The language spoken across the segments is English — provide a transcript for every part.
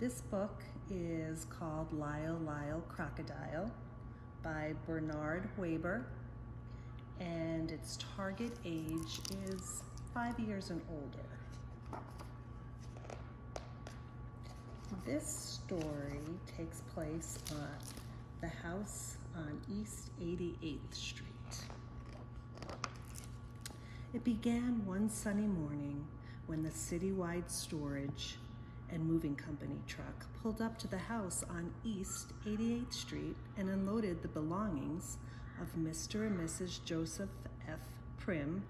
This book is called Lyle Lyle Crocodile by Bernard Waber, and its target age is 5 years and older. This story takes place at the house on East 88th Street. It began one sunny morning when the citywide storage and moving company truck pulled up to the house on East 88th Street and unloaded the belongings of Mr. and Mrs. Joseph F. Prim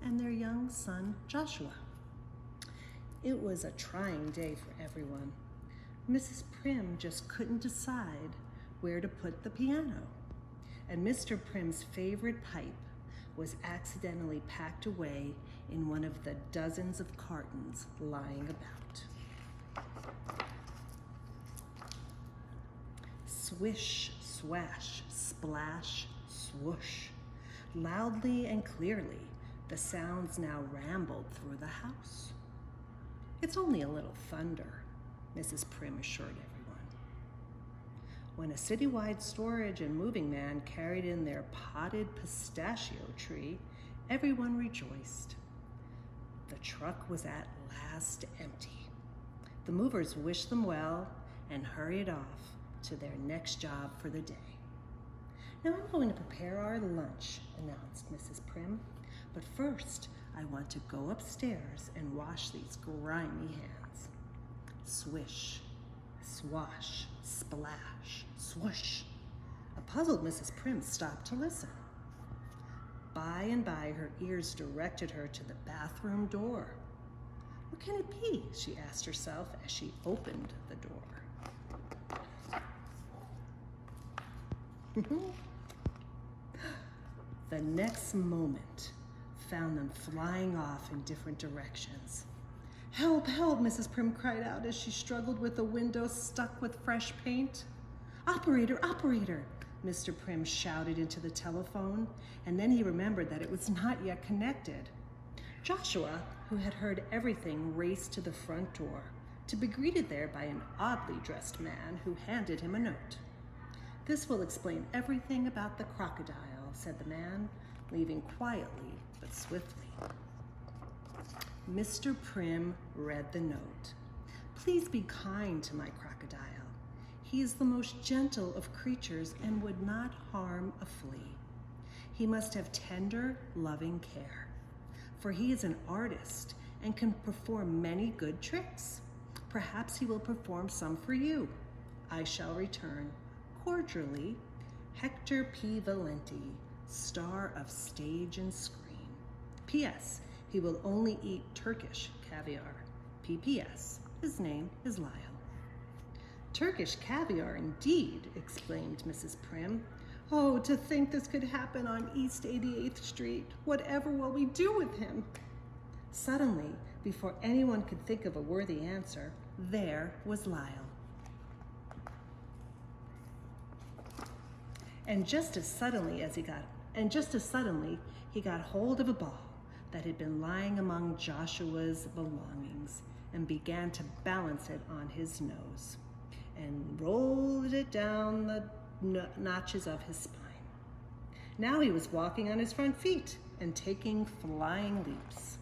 and their young son, Joshua. It was a trying day for everyone. Mrs. Prim just couldn't decide where to put the piano, and Mr. Prim's favorite pipe was accidentally packed away in one of the dozens of cartons lying about. Swish, swash, splash, swoosh. Loudly and clearly, the sounds now rambled through the house. "It's only a little thunder," Mrs. Prim assured everyone. When a citywide storage and moving man carried in their potted pistachio tree, everyone rejoiced. The truck was at last empty. The movers wished them well and hurried off to their next job for the day. "Now I'm going to prepare our lunch," announced Mrs. Prim. "But first, I want to go upstairs and wash these grimy hands." Swish, swash, splash, swoosh. A puzzled Mrs. Prim stopped to listen. By and by, her ears directed her to the bathroom door. "What can it be?" she asked herself as she opened the door. The next moment found them flying off in different directions. "Help, help," Mrs. Prim cried out as she struggled with a window stuck with fresh paint. "Operator, operator," Mr. Prim shouted into the telephone, and then he remembered that it was not yet connected. Joshua, who had heard everything, raced to the front door to be greeted there by an oddly dressed man who handed him a note. "This will explain everything about the crocodile," said the man, leaving quietly but swiftly. Mr. Prim read the note. "Please be kind to my crocodile. He is the most gentle of creatures and would not harm a flea. He must have tender, loving care, for he is an artist and can perform many good tricks. Perhaps he will perform some for you. I shall return. Cordially, Hector P. Valenti, star of stage and screen. P.S. He will only eat Turkish caviar. P.P.S. His name is Lyle." "Turkish caviar indeed," exclaimed Mrs. Prim. "Oh, to think this could happen on East 88th Street. Whatever will we do with him?" Suddenly, before anyone could think of a worthy answer, there was Lyle. And just as suddenly he got hold of a ball that had been lying among Joshua's belongings and began to balance it on his nose and rolled it down the notches of his spine. Now he was walking on his front feet and taking flying leaps.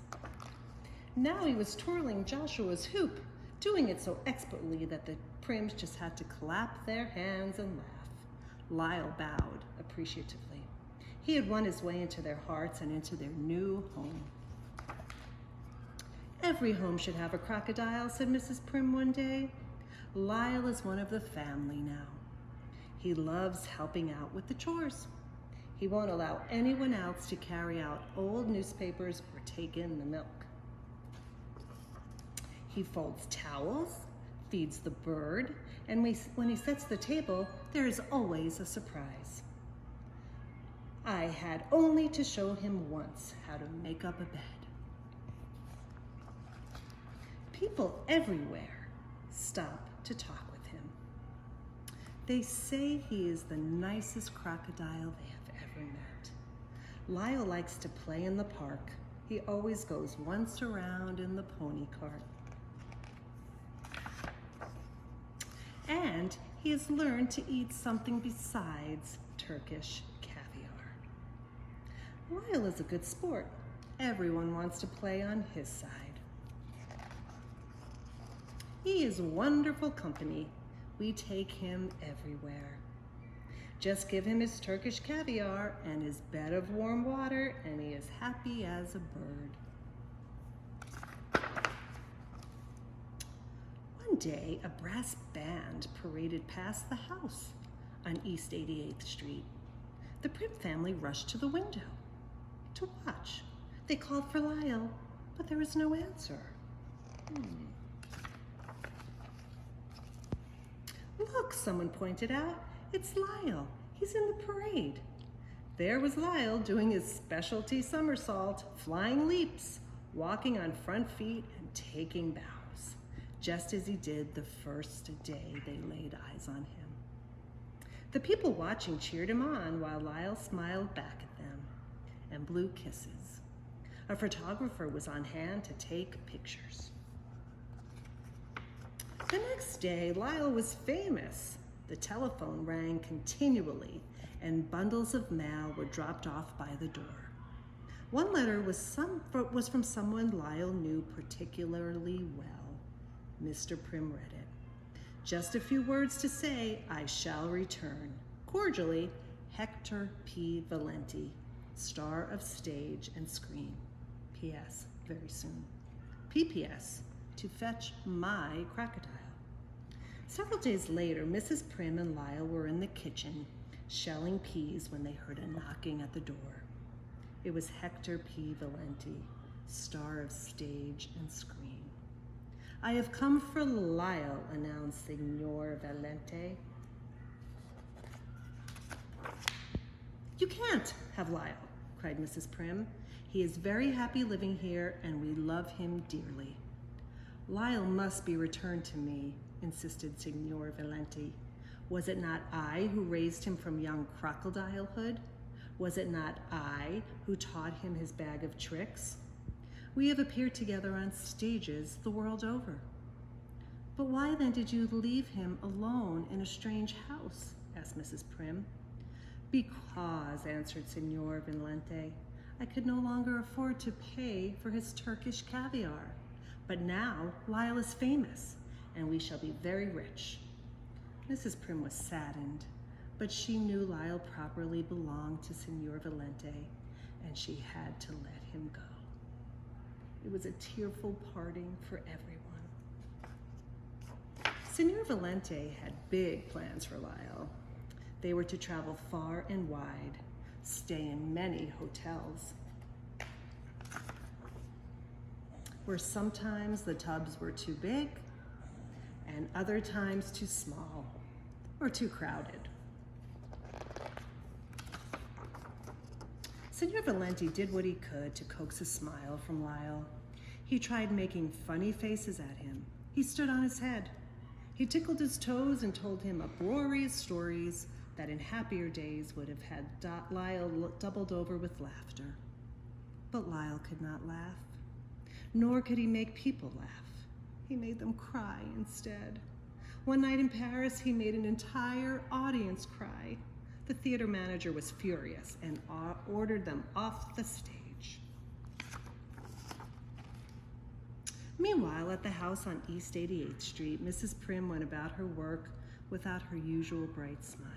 Now he was twirling Joshua's hoop, doing it so expertly that the Prims just had to clap their hands and laugh. Lyle bowed appreciatively. He had won his way into their hearts and into their new home. "Every home should have a crocodile," said Mrs. Prim one day. "Lyle is one of the family now. He loves helping out with the chores. He won't allow anyone else to carry out old newspapers or take in the milk. He folds towels, feeds the bird, and when he sets the table, there is always a surprise. I had only to show him once how to make up a bed." People everywhere stop to talk with him. They say he is the nicest crocodile they have ever met. Lyle likes to play in the park. He always goes once around in the pony cart. he has learned to eat something besides Turkish caviar. Lyle is a good sport. Everyone wants to play on his side. He is wonderful company. We take him everywhere. Just give him his Turkish caviar and his bed of warm water, and he is happy as a bird. One day, a brass band paraded past the house on East 88th Street. The Prim family rushed to the window to watch. They called for Lyle, but there was no answer. Look, someone pointed out, it's Lyle. He's in the parade. There was Lyle doing his specialty somersault, flying leaps, walking on front feet and taking bows, just as he did the first day they laid eyes on him. The people watching cheered him on while Lyle smiled back at them and blew kisses. A photographer was on hand to take pictures. The next day, Lyle was famous. The telephone rang continually, and bundles of mail were dropped off by the door. One letter was from someone Lyle knew particularly well. Mr. Prim read it. Just a few words to say, I shall return. Cordially, Hector P. Valenti, star of stage and screen. P.S. Very soon. P.P.S. To fetch my crocodile. Several days later, Mrs. Prim and Lyle were in the kitchen, shelling peas when they heard a knocking at the door. It was Hector P. Valenti, star of stage and screen. I have come for Lyle, announced Signor Valenti. You can't have Lyle, cried Mrs. Prim. He is very happy living here, and we love him dearly. Lyle must be returned to me, insisted Signor Valenti. Was it not I who raised him from young crocodilehood? Was it not I who taught him his bag of tricks? We have appeared together on stages the world over. But why then did you leave him alone in a strange house? Asked Mrs. Prim. Because, answered Signor Valenti, I could no longer afford to pay for his Turkish caviar. But now Lyle is famous, and we shall be very rich. Mrs. Prim was saddened, but she knew Lyle properly belonged to Signor Valenti, and she had to let him go. It was a tearful parting for everyone. Signor Valenti had big plans for Lyle. They were to travel far and wide, stay in many hotels, where sometimes the tubs were too big and other times too small or too crowded. Signor Valenti did what he could to coax a smile from Lyle. He tried making funny faces at him. He stood on his head. He tickled his toes and told him uproarious stories that in happier days would have had Lyle doubled over with laughter. But Lyle could not laugh, nor could he make people laugh. He made them cry instead. One night in Paris, he made an entire audience cry. The theater manager was furious and ordered them off the stage. Meanwhile, at the house on East 88th Street, Mrs. Prim went about her work without her usual bright smile,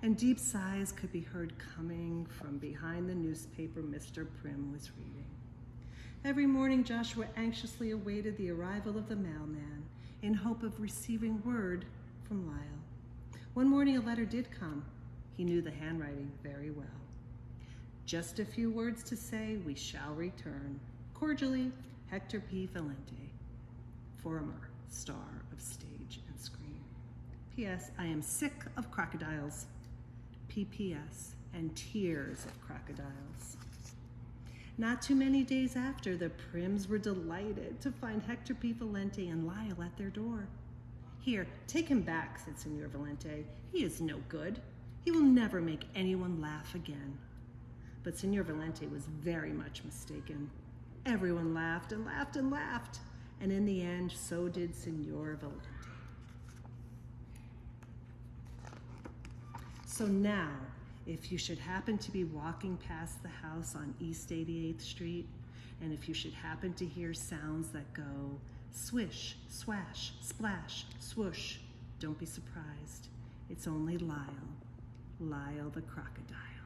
and deep sighs could be heard coming from behind the newspaper Mr. Prim was reading. Every morning, Joshua anxiously awaited the arrival of the mailman in hope of receiving word from Lyle. One morning, a letter did come. He knew the handwriting very well. Just a few words to say, we shall return. Cordially, Hector P. Valenti, former star of stage and screen. P.S. I am sick of crocodiles. P.P.S. and tears of crocodiles. Not too many days after, the Prims were delighted to find Hector P. Valenti and Lyle at their door. Here, take him back, said Signor Valenti. He is no good. He will never make anyone laugh again. But Signor Valenti was very much mistaken. Everyone laughed and laughed and laughed, and in the end, so did Signor Valenti. So now, if you should happen to be walking past the house on East 88th Street, and if you should happen to hear sounds that go swish, swash, splash, swoosh, don't be surprised. It's only Lyle, Lyle the crocodile.